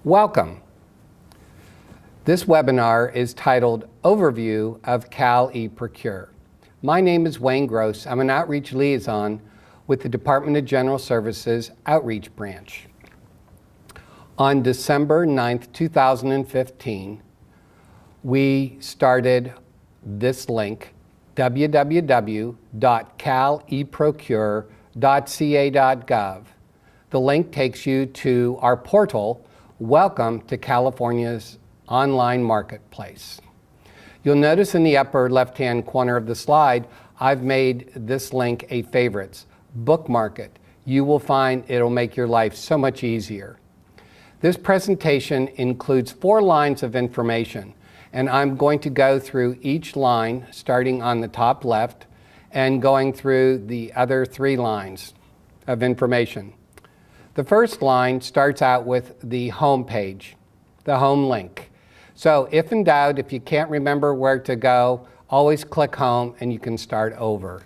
Welcome. This webinar is titled Overview of Cal eProcure. My name is Wayne Gross. I'm an outreach liaison with the Department of General Services Outreach Branch. On December 9th, 2015, we started this link, www.caleprocure.ca.gov. The link takes you to our portal, Welcome to California's Online Marketplace. You'll notice in the upper left-hand corner of the slide, I've made this link a favorites. Bookmark it. You will find it'll make your life so much easier. This presentation includes 4 lines of information, and I'm going to go through each line starting on the top left and going through the other 3 lines of information. The first line starts out with the home page, the home link. So if in doubt, if you can't remember where to go, always click home and you can start over.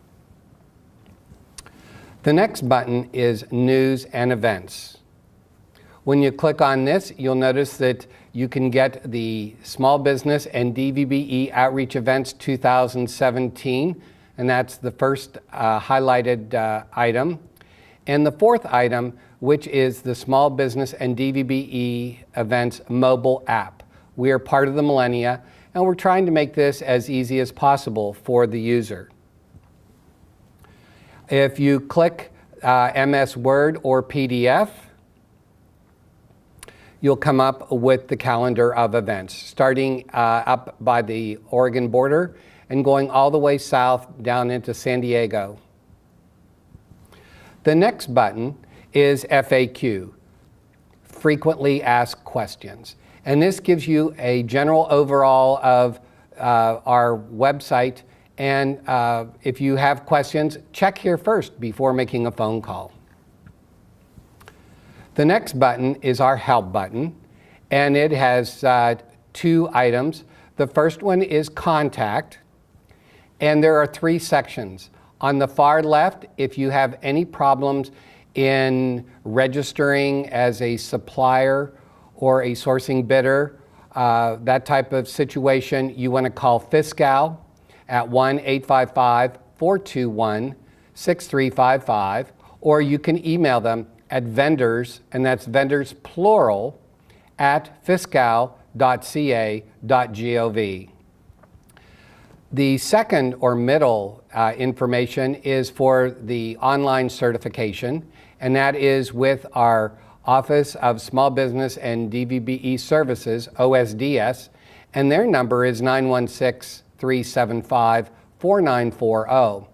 The next button is News and Events. When you click on this, you'll notice that you can get the Small Business and Dvbe Outreach Events 2017, and that's the first highlighted item. And the fourth item, which is the Small Business and Dvbe Events mobile app. We are part of the millennia, and we're trying to make this as easy as possible for the user. If you click MS Word or PDF, you'll come up with the calendar of events, starting up by the Oregon border and going all the way south down into San Diego. The next button is FAQ, Frequently Asked Questions. And this gives you a general overall of our website. And if you have questions, check here first before making a phone call. The next button is our Help button, and it has 2 items. The first one is Contact, and there are 3 sections. On the far left, if you have any problems in registering as a supplier or a sourcing bidder, that type of situation, you want to call Fiscal at 1-855-421-6355, or you can email them at vendors, and that's vendors plural, at fiscal.ca.gov. The second or middle information is for the online certification, and that is with our Office of Small Business and Dvbe Services, OSDS, and their number is 916-375-4940.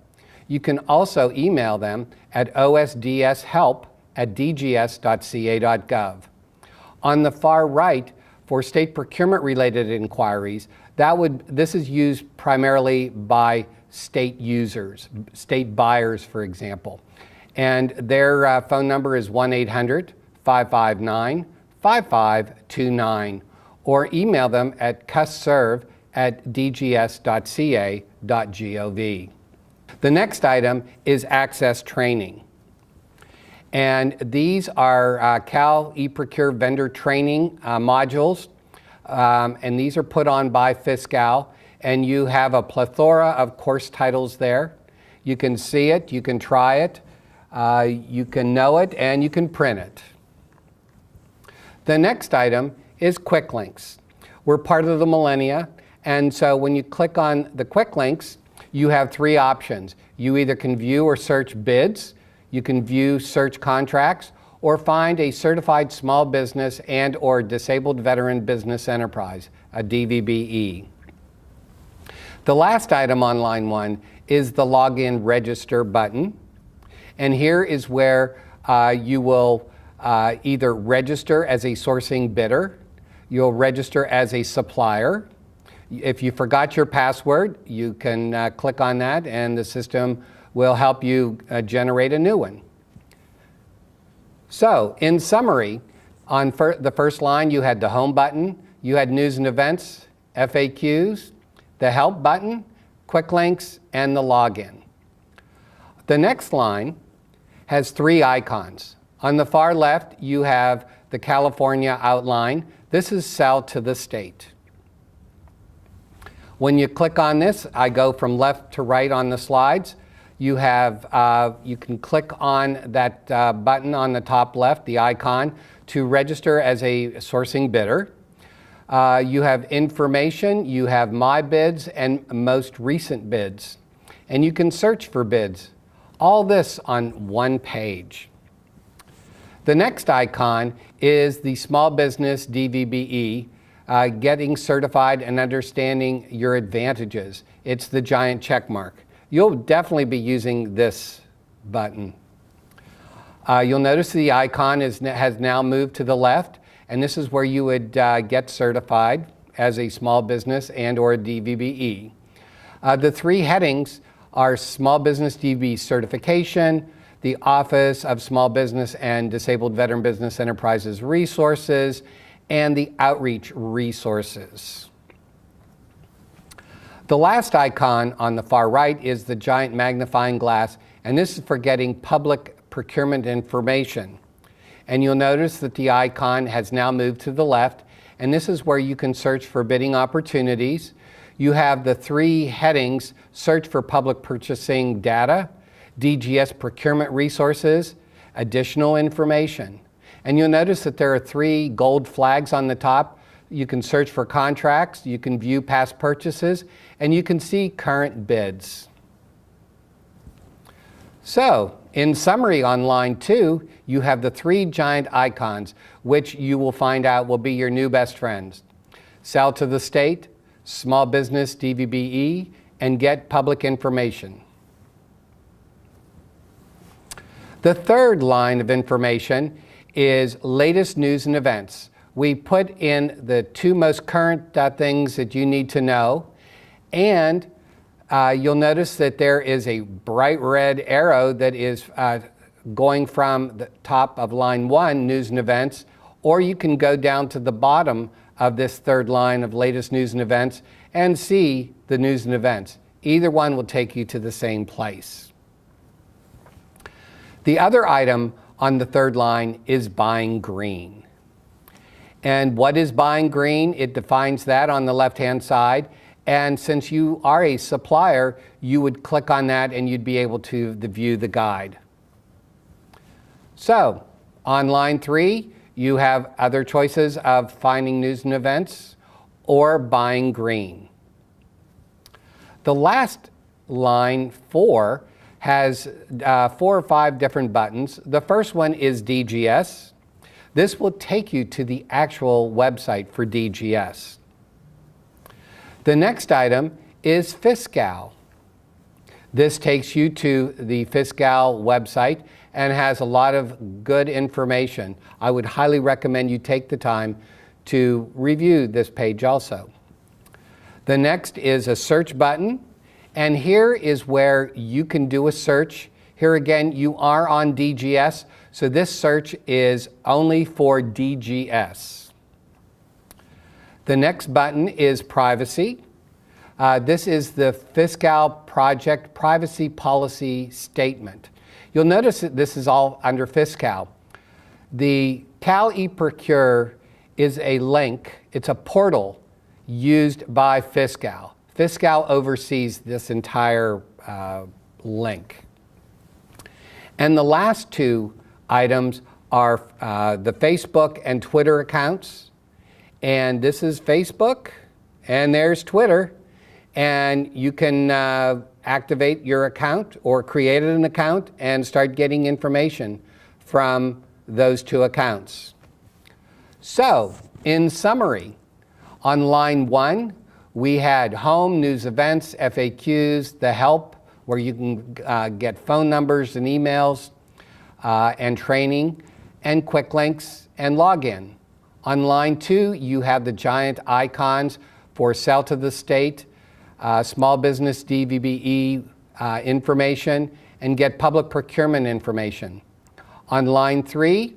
You can also email them at osdshelp@dgs.ca.gov. On the far right, for state procurement related inquiries, this is used primarily by state users, state buyers, for example. And their phone number is 1-800-559-5529, or email them at custserve@dgs.ca.gov. The next item is Access Training. And these are Cal eProcure vendor training modules, and these are put on by Fiscal, and you have a plethora of course titles there. You can see it, you can try it, you can know it, and you can print it. The next item is Quick Links. We're part of the millennia, and so when you click on the Quick Links, you have 3 options. You either can view or search bids, you can view search contracts, or find a certified small business and or disabled veteran business enterprise, a DVBE. The last item on line 1 is the Login Register button. And here is where you will either register as a sourcing bidder, you'll register as a supplier. If you forgot your password, you can click on that and the system will help you generate a new one. So, in summary, on the first line you had the Home button, you had News and Events, FAQs, the Help button, Quick Links, and the Login. The next line has 3 icons. On the far left, you have the California outline. This is sell to the state. When you click on this, I go from left to right on the slides. You can click on that button on the top left, the icon, to register as a sourcing bidder. You have information, you have my bids and most recent bids. And you can search for bids. All this on one page. The next icon is the Small Business Dvbe, getting certified and understanding your advantages. It's the giant check mark. You'll definitely be using this button. You'll notice the icon has now moved to the left, and this is where you would get certified as a small business and or a Dvbe. The three headings are Small Business Dvbe Certification, the Office of Small Business and Disabled Veteran Business Enterprises Resources, and the Outreach Resources. The last icon on the far right is the giant magnifying glass, and this is for getting public procurement information. And you'll notice that the icon has now moved to the left, and this is where you can search for bidding opportunities. You have the three headings: search for public purchasing data, DGS procurement resources, additional information. And you'll notice that there are three gold flags on the top. You can search for contracts, you can view past purchases, and you can see current bids. So, in summary, on line 2, you have the three giant icons, which you will find out will be your new best friends. Sell to the state, Small Business Dvbe, and get public information. The third line of information is latest news and events. We put in the two most current things that you need to know, and you'll notice that there is a bright red arrow that is going from the top of line 1, news and events, or you can go down to the bottom of this third line of latest news and events and see the news and events. Either one will take you to the same place. The other item on the third line is buying green. And what is buying green? It defines that on the left-hand side. And since you are a supplier, you would click on that and you'd be able to view the guide. So, on line 3, you have other choices of finding news and events or buying green. The last line, 4, has 4 or 5 different buttons. The first one is DGS. This will take you to the actual website for DGS. The next item is Fiscal. This takes you to the Fiscal website and has a lot of good information. I would highly recommend you take the time to review this page also. The next is a search button, and here is where you can do a search. Here again, you are on DGS, so this search is only for DGS. The next button is privacy. This is the Fiscal Project Privacy Policy Statement. You'll notice that this is all under Fiscal. The Cal eProcure is a link, it's a portal used by Fiscal. Fiscal oversees this entire link. And the last 2 items are the Facebook and Twitter accounts. And this is Facebook, and there's Twitter. And you can activate your account or create an account and start getting information from those 2 accounts. So, in summary, on line 1, we had home, news, events, FAQs, the help, where you can get phone numbers and emails and training, and quick links and login. On line 2, you have the giant icons for sell to the state, small business Dvbe information, and get public procurement information. On line 3,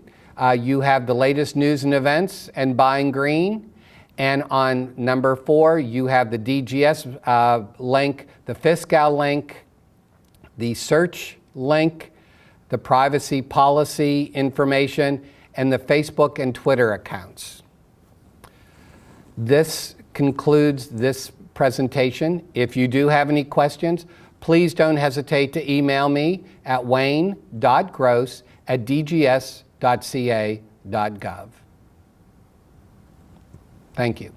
you have the latest news and events and buying green. And on number 4, you have the DGS link, the Fiscal link, the search link, the privacy policy information, and the Facebook and Twitter accounts. This concludes this presentation. If you do have any questions, please don't hesitate to email me at wayne.gross@dgs.ca.gov. Thank you.